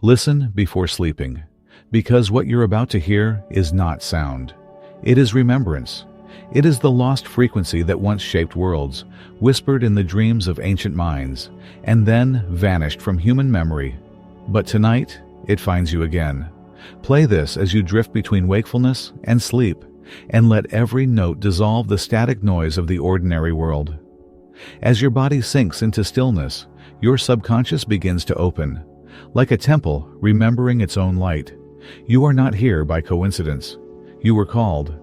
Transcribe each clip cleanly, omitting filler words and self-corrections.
Listen before sleeping, because what you're about to hear is not sound. It is remembrance. It is the lost frequency that once shaped worlds, whispered in the dreams of ancient minds, and then vanished from human memory. But tonight, it finds you again. Play this as you drift between wakefulness and sleep, and let every note dissolve the static noise of the ordinary world. As your body sinks into stillness, your subconscious begins to open. Like a temple remembering its own light. You are not here by coincidence. You were called.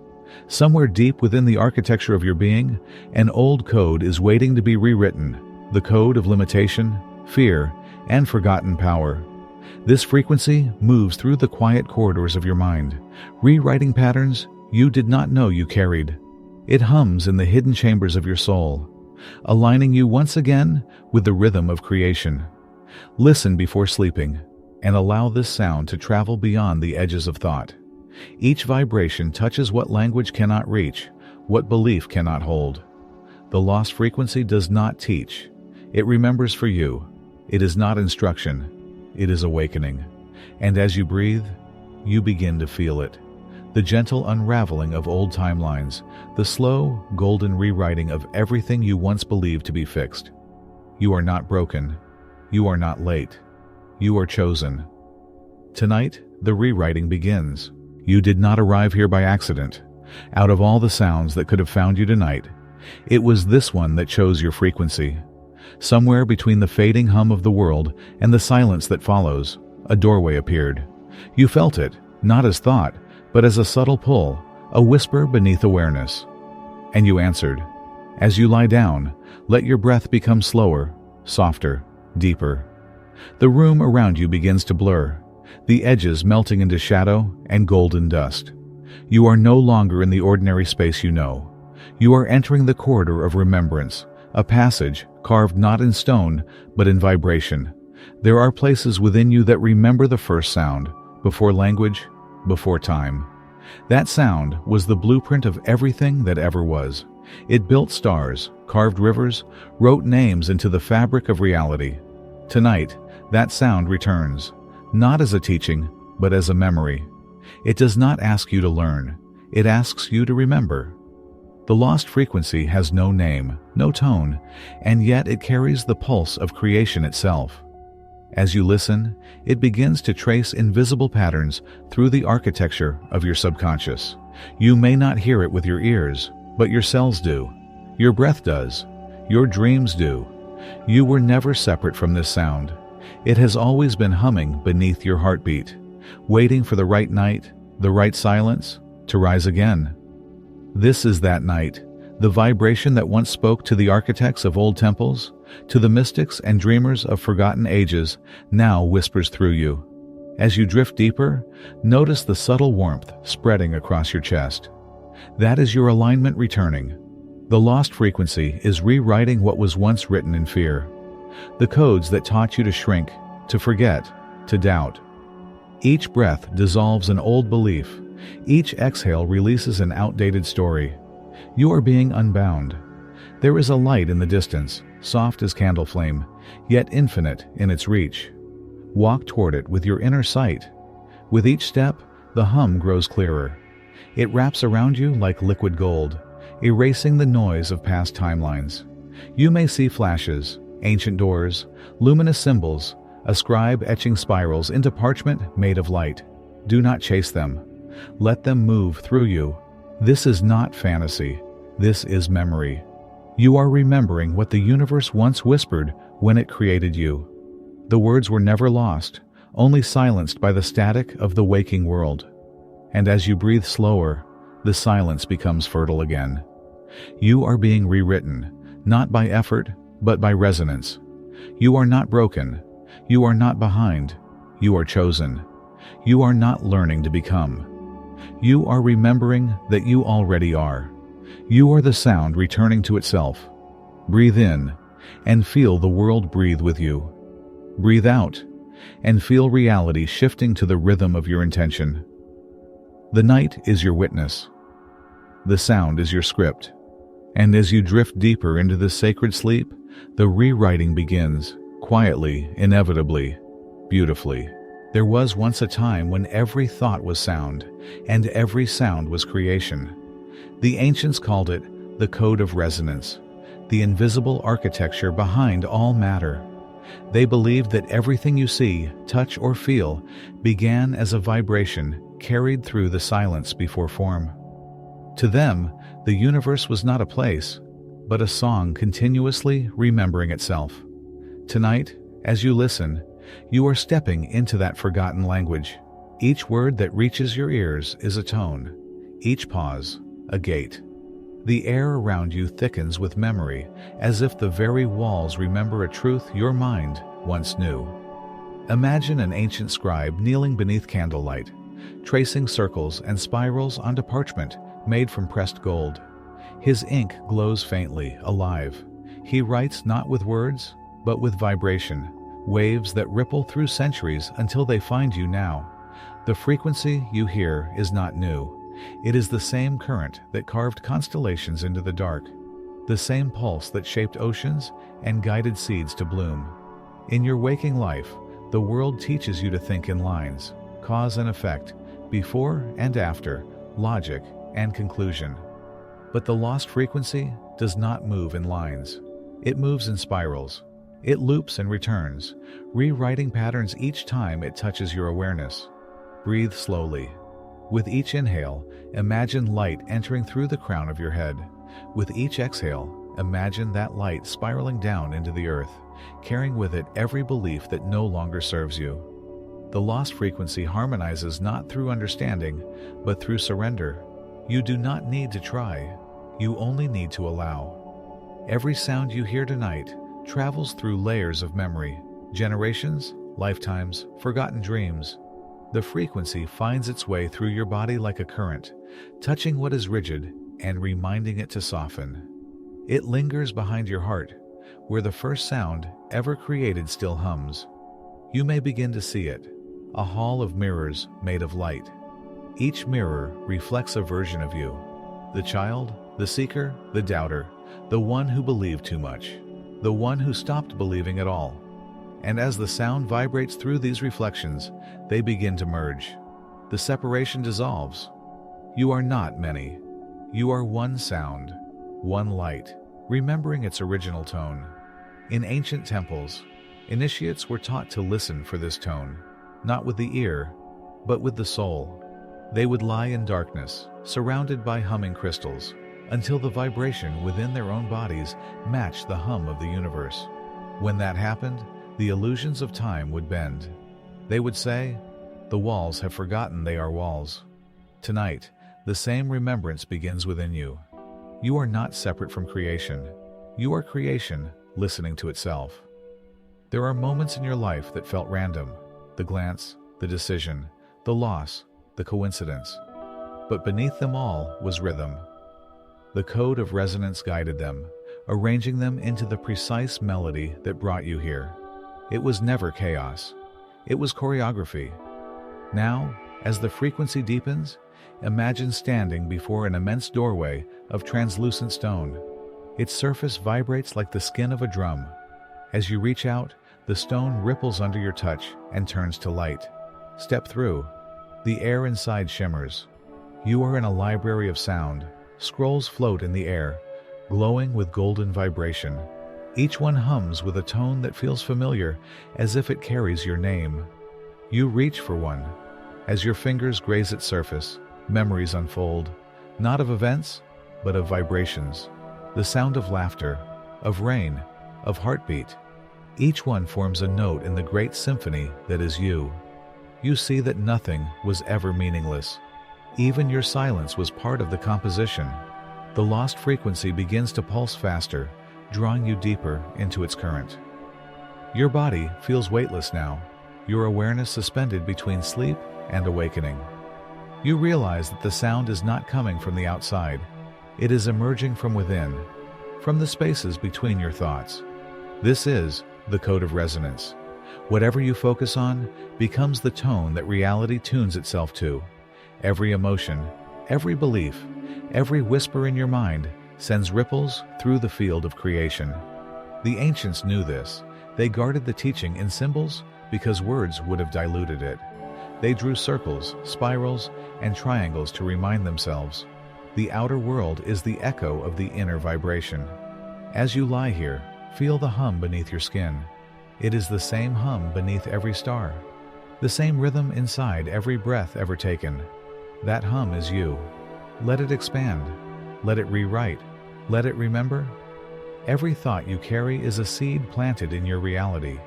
Somewhere deep within the architecture of your being, an old code is waiting to be rewritten, the code of limitation, fear, and forgotten power. This frequency moves through the quiet corridors of your mind, rewriting patterns you did not know you carried. It hums in the hidden chambers of your soul, aligning you once again with the rhythm of creation. Listen before sleeping, and allow this sound to travel beyond the edges of thought. Each vibration touches what language cannot reach, what belief cannot hold. The lost frequency does not teach. It remembers for you. It is not instruction. It is awakening. And as you breathe, you begin to feel it. The gentle unraveling of old timelines, the slow, golden rewriting of everything you once believed to be fixed. You are not broken. You are not late. You are chosen. Tonight, the rewriting begins. You did not arrive here by accident. Out of all the sounds that could have found you tonight, it was this one that chose your frequency. Somewhere between the fading hum of the world and the silence that follows, a doorway appeared. You felt it, not as thought, but as a subtle pull, a whisper beneath awareness. And you answered. As you lie down, let your breath become slower, softer, deeper. The room around you begins to blur, the edges melting into shadow and golden dust. You are no longer in the ordinary space you know. You are entering the corridor of remembrance, a passage carved not in stone, but in vibration. There are places within you that remember the first sound, before language, before time. That sound was the blueprint of everything that ever was. It built stars, carved rivers, wrote names into the fabric of reality. Tonight, that sound returns, not as a teaching, but as a memory. It does not ask you to learn. It asks you to remember. The lost frequency has no name, no tone, and yet it carries the pulse of creation itself. As you listen, it begins to trace invisible patterns through the architecture of your subconscious. You may not hear it with your ears, but your cells do. Your breath does. Your dreams do. You were never separate from this sound. It has always been humming beneath your heartbeat, waiting for the right night, the right silence, to rise again. This is that night, the vibration that once spoke to the architects of old temples, to the mystics and dreamers of forgotten ages, now whispers through you. As you drift deeper, notice the subtle warmth spreading across your chest. That is your alignment returning. The lost frequency is rewriting what was once written in fear. The codes that taught you to shrink, to forget, to doubt. Each breath dissolves an old belief. Each exhale releases an outdated story. You are being unbound. There is a light in the distance, soft as candle flame, yet infinite in its reach. Walk toward it with your inner sight. With each step, the hum grows clearer. It wraps around you like liquid gold, erasing the noise of past timelines. You may see flashes, ancient doors, luminous symbols, a scribe etching spirals into parchment made of light. Do not chase them. Let them move through you. This is not fantasy. This is memory. You are remembering what the universe once whispered when it created you. The words were never lost, only silenced by the static of the waking world. And as you breathe slower, the silence becomes fertile again. You are being rewritten, not by effort, but by resonance. You are not broken. You are not behind. You are chosen. You are not learning to become. You are remembering that you already are. You are the sound returning to itself. Breathe in and feel the world breathe with you. Breathe out and feel reality shifting to the rhythm of your intention. The night is your witness. The sound is your script. And as you drift deeper into this sacred sleep, the rewriting begins, quietly, inevitably, beautifully. There was once a time when every thought was sound, and every sound was creation. The ancients called it the code of resonance, the invisible architecture behind all matter. They believed that everything you see, touch, or feel began as a vibration carried through the silence before form. To them, the universe was not a place, but a song continuously remembering itself. Tonight, as you listen, you are stepping into that forgotten language. Each word that reaches your ears is a tone, each pause, a gate. The air around you thickens with memory, as if the very walls remember a truth your mind once knew. Imagine an ancient scribe kneeling beneath candlelight, tracing circles and spirals onto parchment made from pressed gold. His ink glows faintly, alive. He writes not with words, but with vibration, waves that ripple through centuries until they find you now. The frequency you hear is not new. It is the same current that carved constellations into the dark, the same pulse that shaped oceans and guided seeds to bloom. In your waking life, the world teaches you to think in lines, cause and effect, before and after, logic and conclusion. But the lost frequency does not move in lines. It moves in spirals. It loops and returns, rewriting patterns each time it touches your awareness. Breathe slowly. With each inhale, imagine light entering through the crown of your head. With each exhale, imagine that light spiraling down into the earth, carrying with it every belief that no longer serves you. The lost frequency harmonizes not through understanding, but through surrender. You do not need to try. You only need to allow. Every sound you hear tonight travels through layers of memory, generations, lifetimes, forgotten dreams. The frequency finds its way through your body like a current, touching what is rigid and reminding it to soften. It lingers behind your heart, where the first sound ever created still hums. You may begin to see it, a hall of mirrors made of light. Each mirror reflects a version of you, the child, the seeker, the doubter, the one who believed too much, the one who stopped believing at all. And as the sound vibrates through these reflections, they begin to merge. The separation dissolves. You are not many. You are one sound, one light, remembering its original tone. In ancient temples, initiates were taught to listen for this tone, not with the ear, but with the soul. They would lie in darkness, surrounded by humming crystals, until the vibration within their own bodies matched the hum of the universe. When that happened, the illusions of time would bend. They would say, "The walls have forgotten they are walls." Tonight, the same remembrance begins within you. You are not separate from creation. You are creation listening to itself. There are moments in your life that felt random, the glance, the decision, the loss, the coincidence. But beneath them all was rhythm. The code of resonance guided them, arranging them into the precise melody that brought you here. It was never chaos. It was choreography. Now, as the frequency deepens, imagine standing before an immense doorway of translucent stone. Its surface vibrates like the skin of a drum. As you reach out, the stone ripples under your touch and turns to light. Step through. The air inside shimmers. You are in a library of sound. Scrolls float in the air, glowing with golden vibration. Each one hums with a tone that feels familiar, as if it carries your name. You reach for one. As your fingers graze its surface, memories unfold, not of events, but of vibrations. The sound of laughter, of rain, of heartbeat. Each one forms a note in the great symphony that is you. You see that nothing was ever meaningless. Even your silence was part of the composition. The lost frequency begins to pulse faster, drawing you deeper into its current. Your body feels weightless now, your awareness suspended between sleep and awakening. You realize that the sound is not coming from the outside. It is emerging from within, from the spaces between your thoughts. This is the code of resonance. Whatever you focus on becomes the tone that reality tunes itself to. Every emotion, every belief, every whisper in your mind sends ripples through the field of creation. The ancients knew this. They guarded the teaching in symbols, because words would have diluted it. They drew circles, spirals, and triangles to remind themselves. The outer world is the echo of the inner vibration. As you lie here, feel the hum beneath your skin. It is the same hum beneath every star, the same rhythm inside every breath ever taken. That hum is you. Let it expand. Let it rewrite. Let it remember. Every thought you carry is a seed planted in your reality.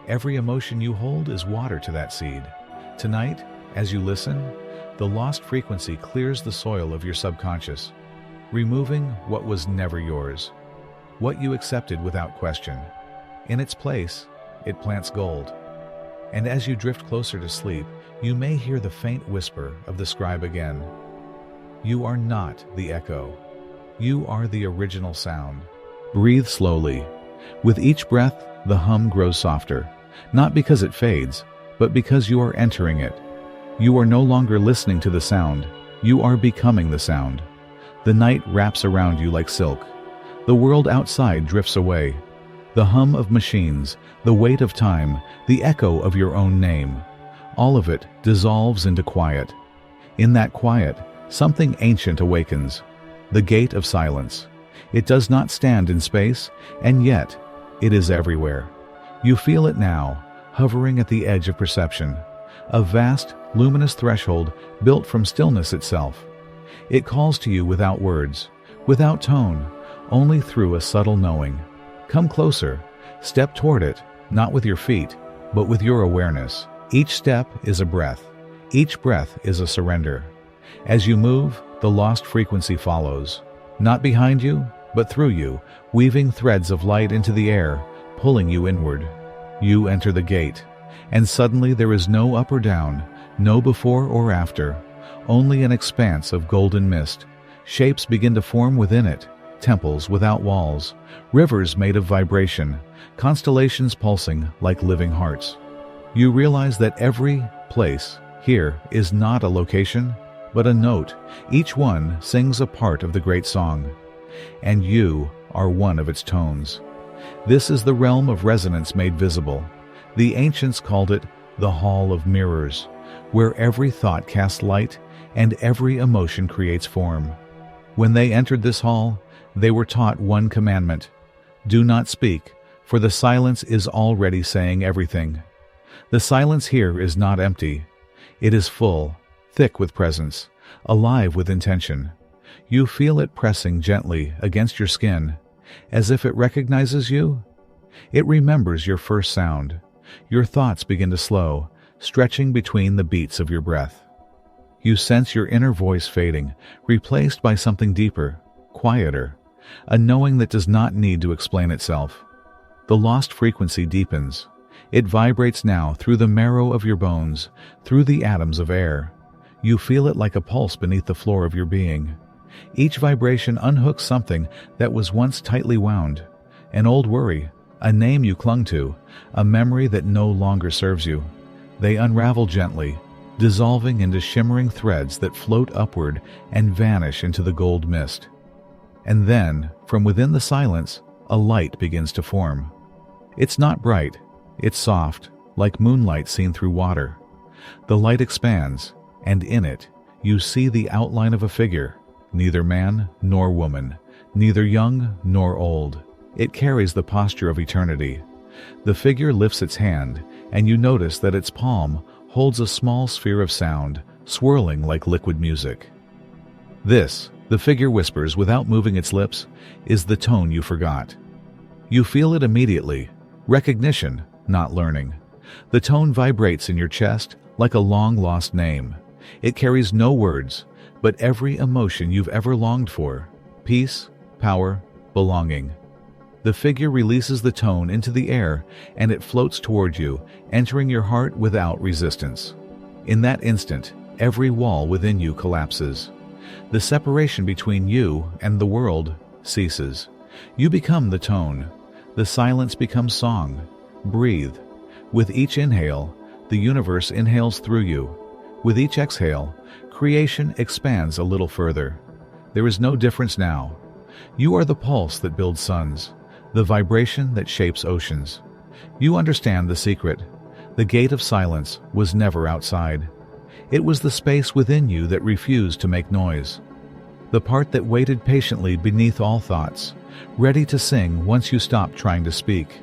Every emotion you hold is water to that seed. Tonight, as you listen, the lost frequency clears the soil of your subconscious, removing what was never yours, what you accepted without question. In its place, it plants gold. And as you drift closer to sleep, you may hear the faint whisper of the scribe again. You are not the echo. You are the original sound. Breathe slowly. With each breath, the hum grows softer, not because it fades, but because you are entering it. You are no longer listening to the sound. You are becoming the sound. The night wraps around you like silk. The world outside drifts away. The hum of machines, the weight of time, the echo of your own name, all of it dissolves into quiet. In that quiet, something ancient awakens, the gate of silence. It does not stand in space, and yet it is everywhere. You feel it now, hovering at the edge of perception, a vast, luminous threshold built from stillness itself. It calls to you without words, without tone, only through a subtle knowing. Come closer, step toward it, not with your feet, but with your awareness. Each step is a breath. Each breath is a surrender. As you move, the lost frequency follows, not behind you, but through you, weaving threads of light into the air, pulling you inward. You enter the gate, and suddenly there is no up or down, no before or after, only an expanse of golden mist. Shapes begin to form within it, temples without walls, rivers made of vibration, constellations pulsing like living hearts. You realize that every place here is not a location, but a note. Each one sings a part of the great song, and you are one of its tones. This is the realm of resonance made visible. The ancients called it the Hall of Mirrors, where every thought casts light and every emotion creates form. When they entered this hall, they were taught one commandment: do not speak, for the silence is already saying everything. The silence here is not empty. It is full, thick with presence, alive with intention. You feel it pressing gently against your skin, as if it recognizes you. It remembers your first sound. Your thoughts begin to slow, stretching between the beats of your breath. You sense your inner voice fading, replaced by something deeper, quieter, a knowing that does not need to explain itself. The lost frequency deepens. It vibrates now through the marrow of your bones, through the atoms of air. You feel it like a pulse beneath the floor of your being. Each vibration unhooks something that was once tightly wound, an old worry, a name you clung to, a memory that no longer serves you. They unravel gently, dissolving into shimmering threads that float upward and vanish into the gold mist. And then, from within the silence, a light begins to form. It's not bright, it's soft, like moonlight seen through water. The light expands, and in it, you see the outline of a figure, neither man nor woman, neither young nor old. It carries the posture of eternity. The figure lifts its hand, and you notice that its palm holds a small sphere of sound, swirling like liquid music. This, the figure whispers without moving its lips, is the tone you forgot. You feel it immediately. Recognition, not learning. The tone vibrates in your chest like a long-lost name. It carries no words, but every emotion you've ever longed for: peace, power, belonging. The figure releases the tone into the air, and it floats toward you, entering your heart without resistance. In that instant, every wall within you collapses. The separation between you and the world ceases. You become the tone. The silence becomes song. Breathe. With each inhale, the universe inhales through you. With each exhale, creation expands a little further. There is no difference now. You are the pulse that builds suns, the vibration that shapes oceans. You understand the secret. The gate of silence was never outside. It was the space within you that refused to make noise. The part that waited patiently beneath all thoughts, ready to sing once you stopped trying to speak.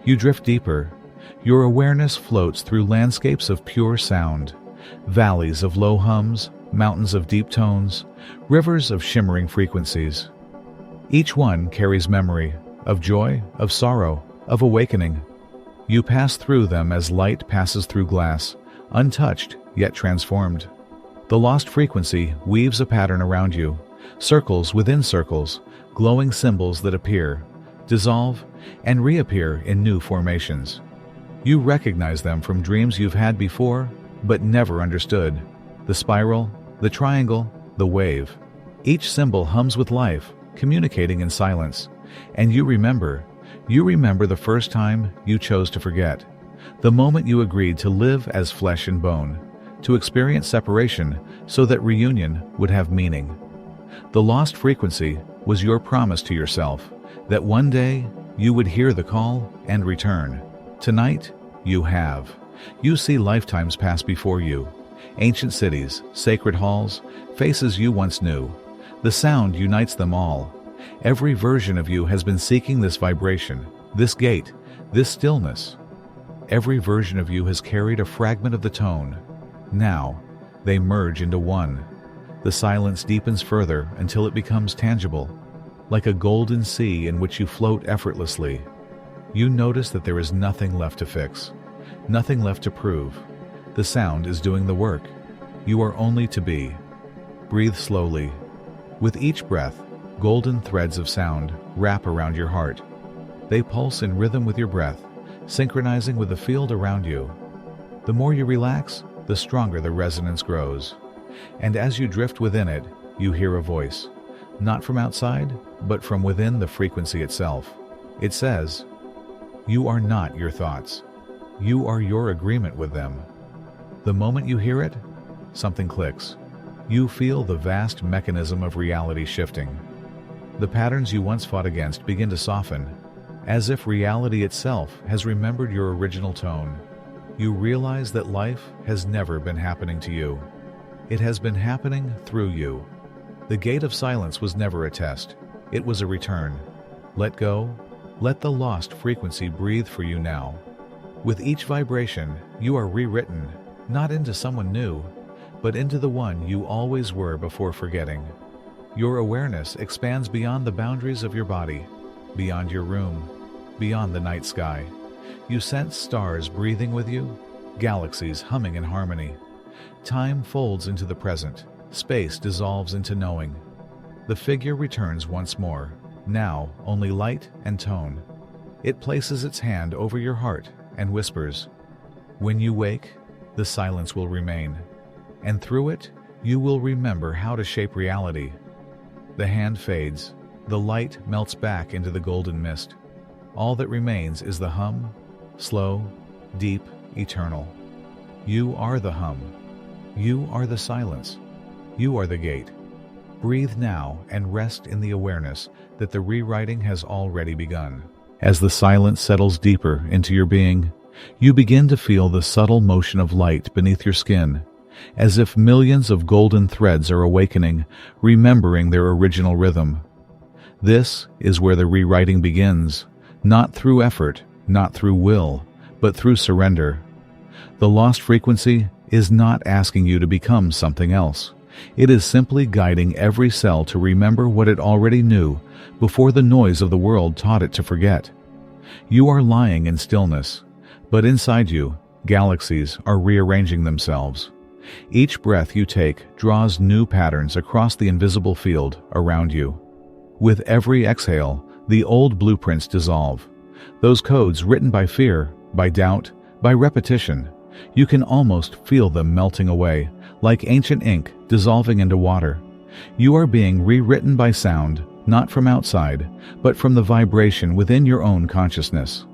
You drift deeper. Your awareness floats through landscapes of pure sound, valleys of low hums, mountains of deep tones, rivers of shimmering frequencies. Each one carries memory of joy, of sorrow, of awakening. You pass through them as light passes through glass, untouched yet transformed. The lost frequency weaves a pattern around you, circles within circles, glowing symbols that appear, dissolve, and reappear in new formations. You recognize them from dreams you've had before, but never understood. The spiral, the triangle, the wave. Each symbol hums with life, communicating in silence. And you remember the first time you chose to forget. The moment you agreed to live as flesh and bone, to experience separation so that reunion would have meaning. The lost frequency was your promise to yourself that one day you would hear the call and return. Tonight, you have. You see lifetimes pass before you. Ancient cities, sacred halls, faces you once knew. The sound unites them all. Every version of you has been seeking this vibration, this gate, this stillness. Every version of you has carried a fragment of the tone. Now, they merge into one. The silence deepens further until it becomes tangible, like a golden sea in which you float effortlessly. You notice that there is nothing left to fix, nothing left to prove. The sound is doing the work. You are only to be. Breathe slowly. With each breath, golden threads of sound wrap around your heart. They pulse in rhythm with your breath, synchronizing with the field around you. The more you relax, the stronger the resonance grows. And as you drift within it, you hear a voice, not from outside, but from within the frequency itself. It says, "You are not your thoughts. You are your agreement with them." The moment you hear it, something clicks. You feel the vast mechanism of reality shifting. The patterns you once fought against begin to soften, as if reality itself has remembered your original tone. You realize that life has never been happening to you. It has been happening through you. The gate of silence was never a test. It was a return. Let go. Let the lost frequency breathe for you now. With each vibration, you are rewritten, not into someone new, but into the one you always were before forgetting. Your awareness expands beyond the boundaries of your body, beyond your room, beyond the night sky. You sense stars breathing with you, galaxies humming in harmony. Time folds into the present, space dissolves into knowing. The figure returns once more, now only light and tone. It places its hand over your heart and whispers, "When you wake, the silence will remain, and through it, you will remember how to shape reality." The hand fades, the light melts back into the golden mist. All that remains is the hum, slow, deep, eternal. You are the hum. You are the silence. You are the gate. Breathe now and rest in the awareness that the rewriting has already begun. As the silence settles deeper into your being, you begin to feel the subtle motion of light beneath your skin, as if millions of golden threads are awakening, remembering their original rhythm. This is where the rewriting begins, not through effort, not through will, but through surrender. The lost frequency is not asking you to become something else. It is simply guiding every cell to remember what it already knew before the noise of the world taught it to forget. You are lying in stillness, but inside you, galaxies are rearranging themselves. Each breath you take draws new patterns across the invisible field around you. With every exhale, the old blueprints dissolve. Those codes written by fear, by doubt, by repetition, you can almost feel them melting away, like ancient ink dissolving into water. You are being rewritten by sound, not from outside, but from the vibration within your own consciousness.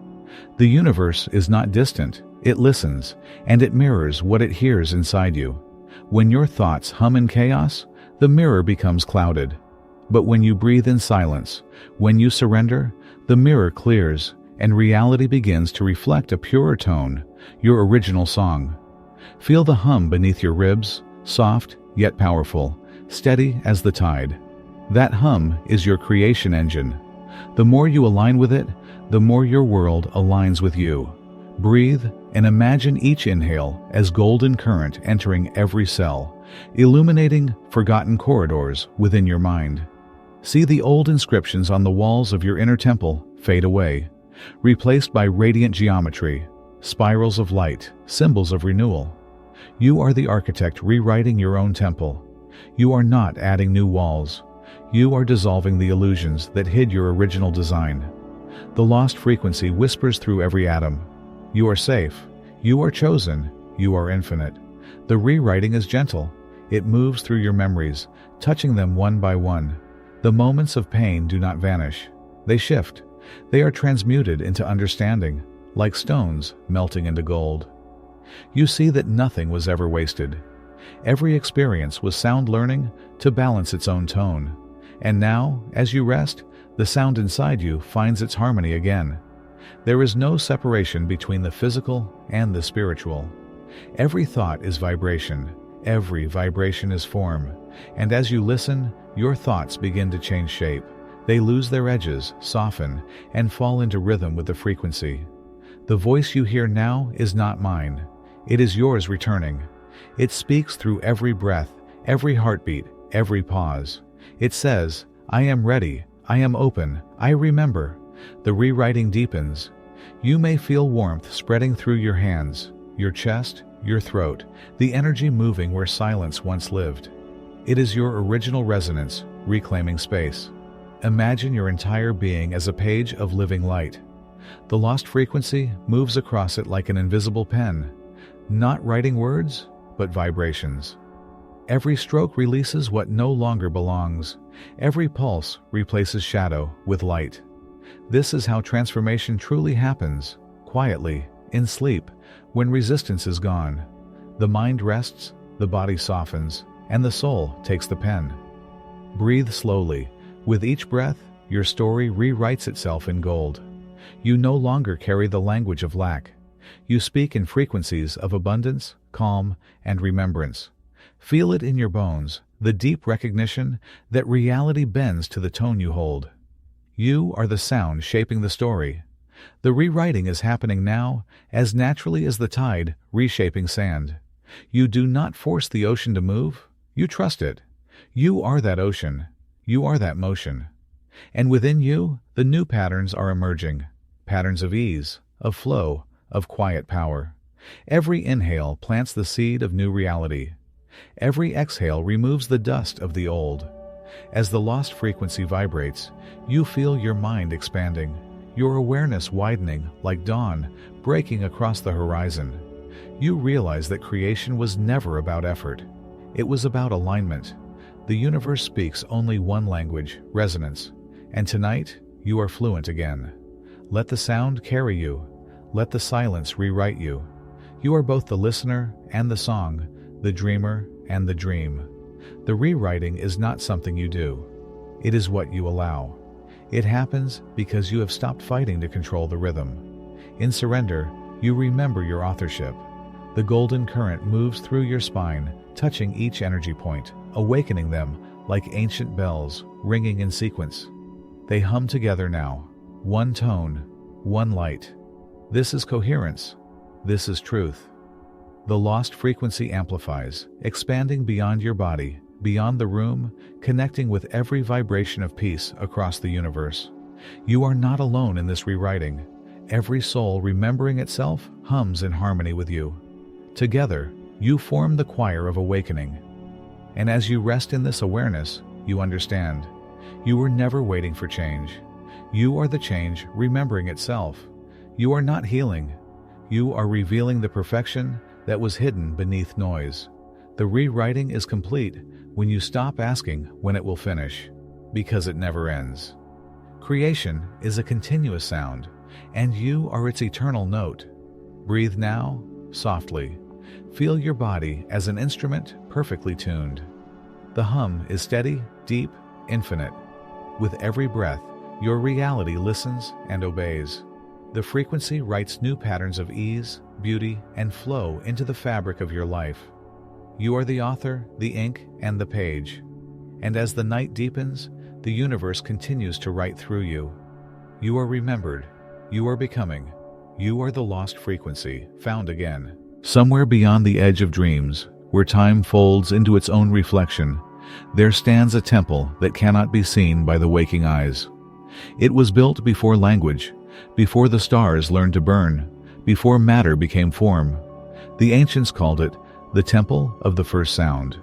The universe is not distant, it listens, and it mirrors what it hears inside you. When your thoughts hum in chaos, the mirror becomes clouded. But when you breathe in silence, when you surrender, the mirror clears, and reality begins to reflect a purer tone, your original song. Feel the hum beneath your ribs, soft yet powerful, steady as the tide. That hum is your creation engine. The more you align with it, the more your world aligns with you. Breathe and imagine each inhale as golden current entering every cell, illuminating forgotten corridors within your mind. See the old inscriptions on the walls of your inner temple fade away, replaced by radiant geometry, spirals of light, symbols of renewal. You are the architect rewriting your own temple. You are not adding new walls. You are dissolving the illusions that hid your original design. The lost frequency whispers through every atom. You are safe. You are chosen. You are infinite. The rewriting is gentle. It moves through your memories, touching them one by one. The moments of pain do not vanish. They shift. They are transmuted into understanding, like stones melting into gold. You see that nothing was ever wasted. Every experience was sound learning to balance its own tone. And now, as you rest, the sound inside you finds its harmony again. There is no separation between the physical and the spiritual. Every thought is vibration. Every vibration is form. And as you listen, your thoughts begin to change shape. They lose their edges, soften, and fall into rhythm with the frequency. The voice you hear now is not mine. It is yours returning. It speaks through every breath, every heartbeat, every pause. It says, I am ready, I am open, I remember. The rewriting deepens. You may feel warmth spreading through your hands, your chest, your throat, the energy moving where silence once lived. It is your original resonance, reclaiming space. Imagine your entire being as a page of living light. The lost frequency moves across it like an invisible pen, not writing words, but vibrations. Every stroke releases what no longer belongs. Every pulse replaces shadow with light. This is how transformation truly happens, quietly, in sleep, when resistance is gone. The mind rests, the body softens, and the soul takes the pen. Breathe slowly. With each breath, your story rewrites itself in gold. You no longer carry the language of lack. You speak in frequencies of abundance, calm, and remembrance. Feel it in your bones, the deep recognition that reality bends to the tone you hold. You are the sound shaping the story. The rewriting is happening now, as naturally as the tide reshaping sand. You do not force the ocean to move, you trust it. You are that ocean. You are that motion. And within you, the new patterns are emerging. Patterns of ease, of flow, of quiet power. Every inhale plants the seed of new reality. Every exhale removes the dust of the old. As the lost frequency vibrates, you feel your mind expanding, your awareness widening like dawn breaking across the horizon. You realize that creation was never about effort. It was about alignment. The universe speaks only one language, resonance. And tonight, you are fluent again. Let the sound carry you. Let the silence rewrite you. You are both the listener and the song, the dreamer and the dream. The rewriting is not something you do. It is what you allow. It happens because you have stopped fighting to control the rhythm. In surrender, you remember your authorship. The golden current moves through your spine, touching each energy point, awakening them like ancient bells ringing in sequence. They hum together now. One tone, one light. This is coherence. This is truth. The lost frequency amplifies, expanding beyond your body, beyond the room, connecting with every vibration of peace across the universe. You are not alone in this rewriting. Every soul remembering itself hums in harmony with you. Together, you form the choir of awakening. And as you rest in this awareness, you understand. You were never waiting for change. You are the change remembering itself. You are not healing. You are revealing the perfection that was hidden beneath noise. The rewriting is complete when you stop asking when it will finish, because it never ends. Creation is a continuous sound, and you are its eternal note. Breathe now, softly. Feel your body as an instrument perfectly tuned. The hum is steady, deep, infinite. With every breath, your reality listens and obeys. The frequency writes new patterns of ease, beauty, and flow into the fabric of your life. You are the author, the ink, and the page. And as the night deepens, the universe continues to write through you. You are remembered. You are becoming. You are the lost frequency, found again. Somewhere beyond the edge of dreams, where time folds into its own reflection, there stands a temple that cannot be seen by the waking eyes. It was built before language, before the stars learned to burn, before matter became form. The ancients called it the Temple of the First Sound.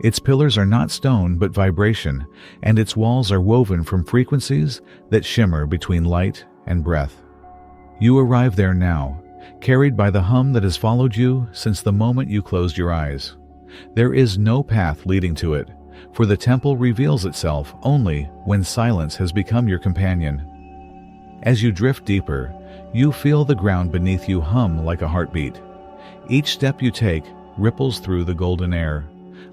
Its pillars are not stone but vibration, and its walls are woven from frequencies that shimmer between light and breath. You arrive there now, carried by the hum that has followed you since the moment you closed your eyes. There is no path leading to it, for the temple reveals itself only when silence has become your companion. As you drift deeper, you feel the ground beneath you hum like a heartbeat. Each step you take ripples through the golden air,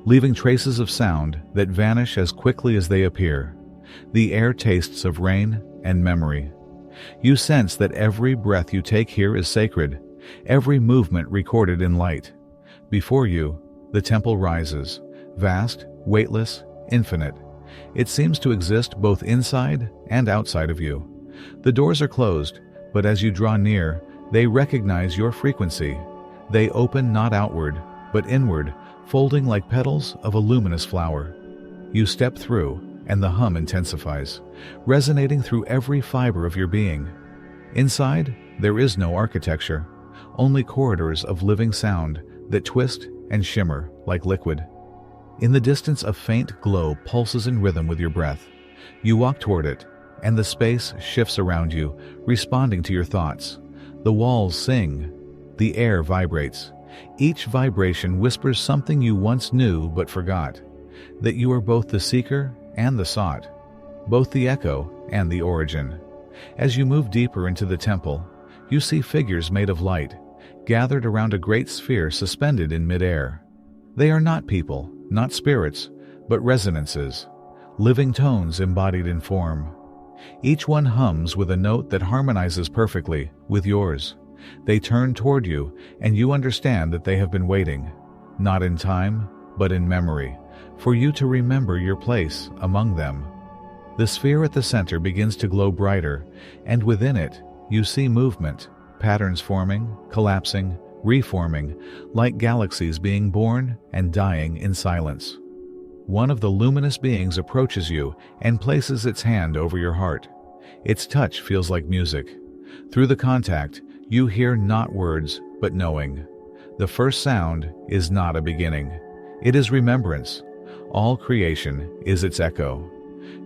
leaving traces of sound that vanish as quickly as they appear. The air tastes of rain and memory. You sense that every breath you take here is sacred, every movement recorded in light. Before you, the temple rises, vast, weightless, infinite. It seems to exist both inside and outside of you. The doors are closed, but as you draw near, they recognize your frequency. They open not outward, but inward, folding like petals of a luminous flower. You step through, and the hum intensifies, resonating through every fiber of your being. Inside, there is no architecture, only corridors of living sound that twist and shimmer like liquid. In the distance, a faint glow pulses in rhythm with your breath. You walk toward it, and the space shifts around you, responding to your thoughts. The walls sing. The air vibrates. Each vibration whispers something you once knew but forgot, that you are both the seeker and the sought, both the echo and the origin. As you move deeper into the temple, you see figures made of light, gathered around a great sphere suspended in midair. They are not people, not spirits, but resonances, living tones embodied in form. Each one hums with a note that harmonizes perfectly with yours. They turn toward you, and you understand that they have been waiting, not in time, but in memory, for you to remember your place among them. The sphere at the center begins to glow brighter, and within it, you see movement, patterns forming, collapsing, reforming, like galaxies being born and dying in silence. One of the luminous beings approaches you and places its hand over your heart. Its touch feels like music. Through the contact, you hear not words, but knowing. The first sound is not a beginning. It is remembrance. All creation is its echo.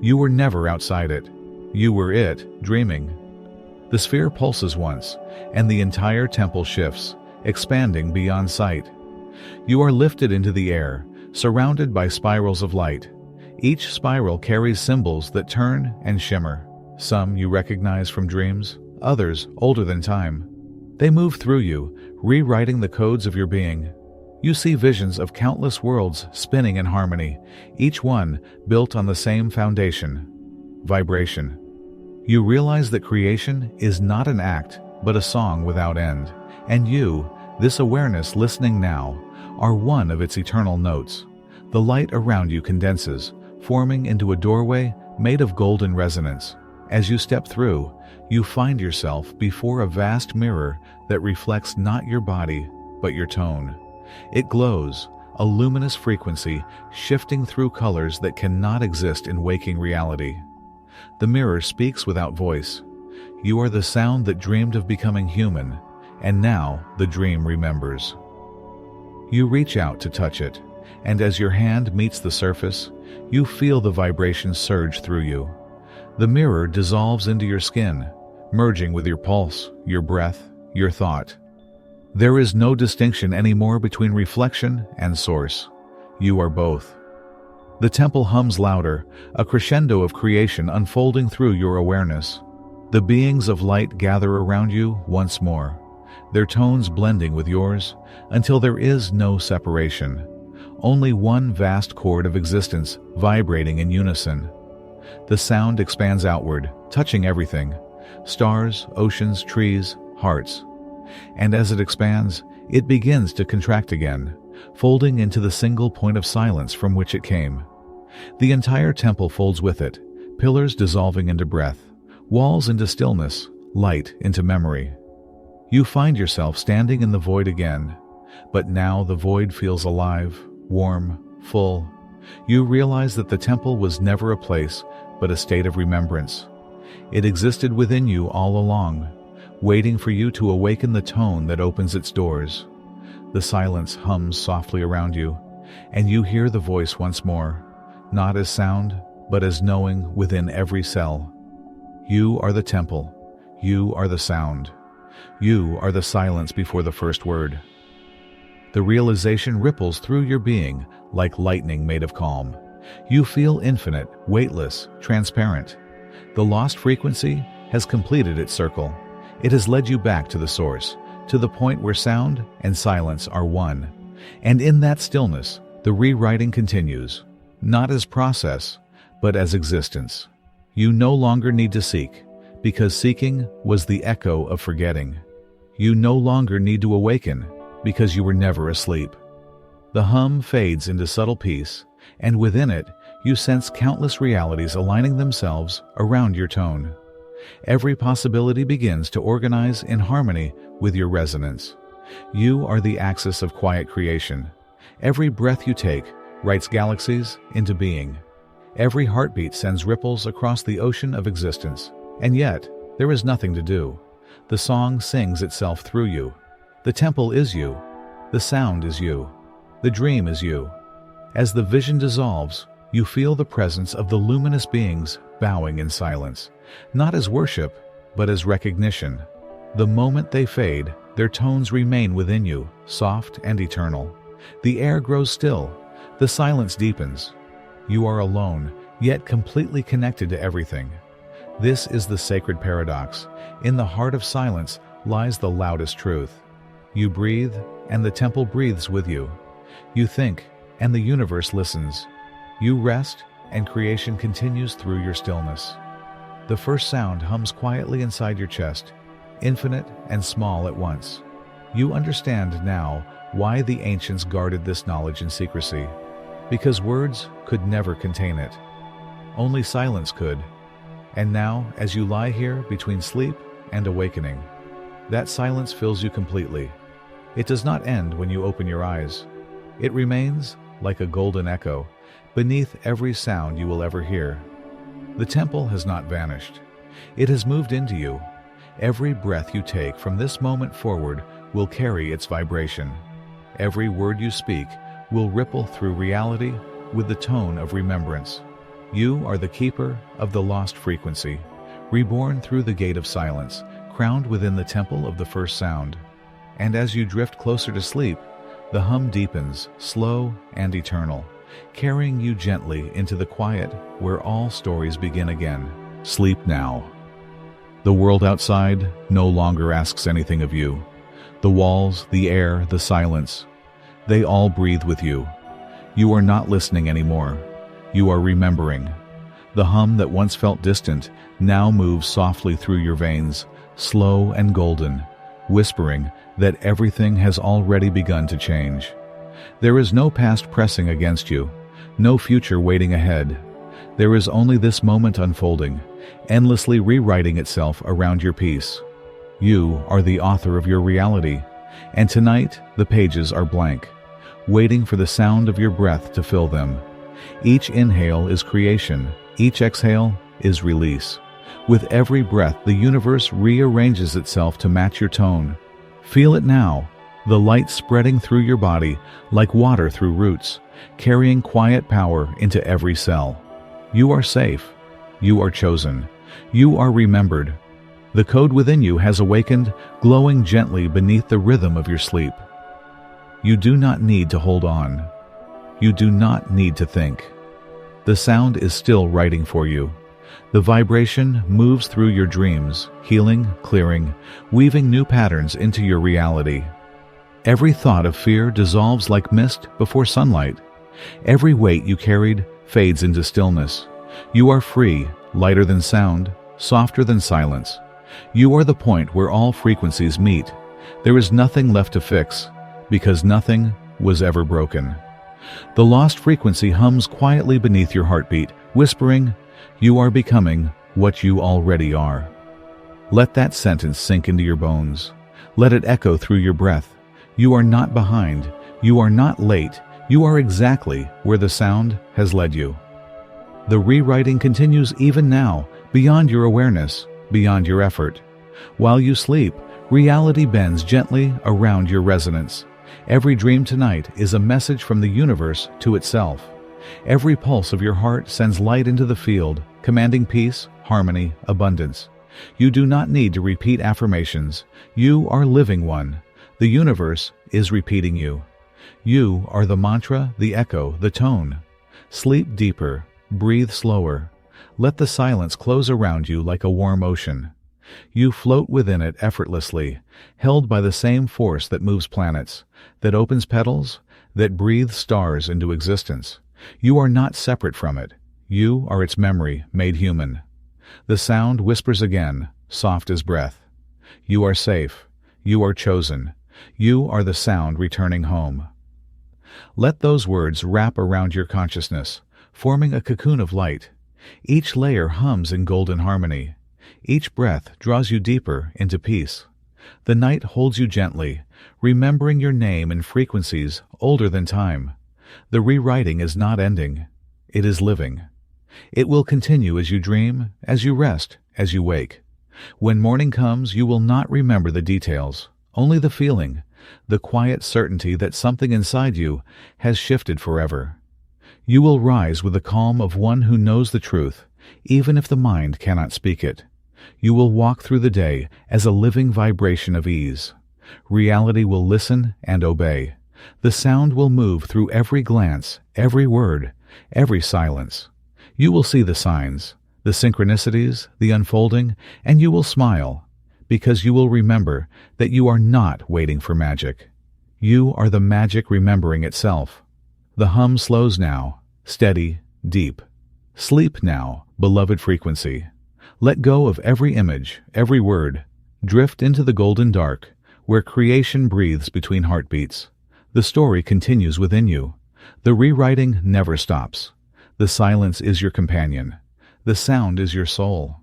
You were never outside it. You were it, dreaming. The sphere pulses once, and the entire temple shifts, expanding beyond sight. You are lifted into the air, surrounded by spirals of light. Each spiral carries symbols that turn and shimmer. Some you recognize from dreams, others older than time. They move through you, rewriting the codes of your being. You see visions of countless worlds spinning in harmony, each one built on the same foundation: vibration. You realize that creation is not an act, but a song without end, and you, this awareness listening now, are one of its eternal notes. The light around you condenses, forming into a doorway made of golden resonance. As you step through, you find yourself before a vast mirror that reflects not your body, but your tone. It glows, a luminous frequency shifting through colors that cannot exist in waking reality. The mirror speaks without voice. You are the sound that dreamed of becoming human, and now the dream remembers. You reach out to touch it, and as your hand meets the surface, you feel the vibration surge through you. The mirror dissolves into your skin, merging with your pulse, your breath, your thought. There is no distinction anymore between reflection and source. You are both. The temple hums louder, a crescendo of creation unfolding through your awareness. The beings of light gather around you once more, their tones blending with yours until there is no separation, only one vast chord of existence vibrating in unison. The sound expands outward, touching everything, stars, oceans, trees, hearts. And as it expands, it begins to contract again, folding into the single point of silence from which it came. The entire temple folds with it, pillars dissolving into breath, walls into stillness, light into memory. You find yourself standing in the void again, but now the void feels alive, warm, full. You realize that the temple was never a place, but a state of remembrance. It existed within you all along, waiting for you to awaken the tone that opens its doors. The silence hums softly around you, and you hear the voice once more, not as sound, but as knowing within every cell. You are the temple. You are the sound. You are the silence before the first word. The realization ripples through your being like lightning made of calm. You feel infinite, weightless, transparent. The lost frequency has completed its circle. It has led you back to the source, to the point where sound and silence are one. And in that stillness, the rewriting continues, not as process, but as existence. You no longer need to seek, because seeking was the echo of forgetting. You no longer need to awaken, because you were never asleep. The hum fades into subtle peace, and within it, you sense countless realities aligning themselves around your tone. Every possibility begins to organize in harmony with your resonance. You are the axis of quiet creation. Every breath you take writes galaxies into being. Every heartbeat sends ripples across the ocean of existence. And yet, there is nothing to do. The song sings itself through you. The temple is you. The sound is you. The dream is you. As the vision dissolves, you feel the presence of the luminous beings bowing in silence, not as worship, but as recognition. The moment they fade, their tones remain within you, soft and eternal. The air grows still. The silence deepens. You are alone, yet completely connected to everything. This is the sacred paradox. In the heart of silence lies the loudest truth. You breathe, and the temple breathes with you. You think, and the universe listens. You rest, and creation continues through your stillness. The first sound hums quietly inside your chest, infinite and small at once. You understand now why the ancients guarded this knowledge in secrecy. Because words could never contain it. Only silence could. And now, as you lie here between sleep and awakening, that silence fills you completely. It does not end when you open your eyes. It remains, like a golden echo, beneath every sound you will ever hear. The temple has not vanished. It has moved into you. Every breath you take from this moment forward will carry its vibration. Every word you speak will ripple through reality with the tone of remembrance. You are the keeper of the lost frequency, reborn through the gate of silence, crowned within the temple of the first sound. And as you drift closer to sleep, the hum deepens, slow and eternal, carrying you gently into the quiet where all stories begin again. Sleep now. The world outside no longer asks anything of you. The walls, the air, the silence, they all breathe with you. You are not listening anymore. You are remembering. The hum that once felt distant now moves softly through your veins, slow and golden, whispering that everything has already begun to change. There is no past pressing against you, no future waiting ahead. There is only this moment unfolding, endlessly rewriting itself around your peace. You are the author of your reality, and tonight the pages are blank, waiting for the sound of your breath to fill them. Each inhale is creation, each exhale is release. With every breath, the universe rearranges itself to match your tone. Feel it now, the light spreading through your body like water through roots, carrying quiet power into every cell. You are safe. You are chosen. You are remembered. The code within you has awakened, glowing gently beneath the rhythm of your sleep. You do not need to hold on. You do not need to think. The sound is still writing for you. The vibration moves through your dreams, healing, clearing, weaving new patterns into your reality. Every thought of fear dissolves like mist before sunlight. Every weight you carried fades into stillness. You are free, lighter than sound, softer than silence. You are the point where all frequencies meet. There is nothing left to fix, because nothing was ever broken. The lost frequency hums quietly beneath your heartbeat, whispering, "You are becoming what you already are." Let that sentence sink into your bones. Let it echo through your breath. You are not behind. You are not late. You are exactly where the sound has led you. The rewriting continues even now, beyond your awareness, beyond your effort. While you sleep, reality bends gently around your resonance. Every dream tonight is a message from the universe to itself. Every pulse of your heart sends light into the field, commanding peace, harmony, abundance. You do not need to repeat affirmations. You are living one. The universe is repeating you. You are the mantra, the echo, the tone. Sleep deeper. Breathe slower. Let the silence close around you like a warm ocean. You float within it effortlessly, held by the same force that moves planets, that opens petals, that breathes stars into existence. You are not separate from it. You are its memory made human. The sound whispers again, soft as breath. You are safe. You are chosen. You are the sound returning home. Let those words wrap around your consciousness, forming a cocoon of light. Each layer hums in golden harmony. Each breath draws you deeper into peace. The night holds you gently, remembering your name in frequencies older than time. The rewriting is not ending. It is living. It will continue as you dream, as you rest, as you wake. When morning comes, you will not remember the details, only the feeling, the quiet certainty that something inside you has shifted forever. You will rise with the calm of one who knows the truth, even if the mind cannot speak it. You will walk through the day as a living vibration of ease. Reality will listen and obey. The sound will move through every glance, every word, every silence. You will see the signs, the synchronicities, the unfolding, and you will smile, because you will remember that you are not waiting for magic. You are the magic remembering itself. The hum slows now, steady, deep. Sleep now, beloved frequency. Let go of every image, every word. Drift into the golden dark, where creation breathes between heartbeats. The story continues within you. The rewriting never stops. The silence is your companion. The sound is your soul.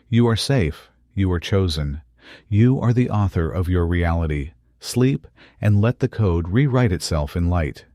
You are safe. You are chosen. You are the author of your reality. Sleep and let the code rewrite itself in light.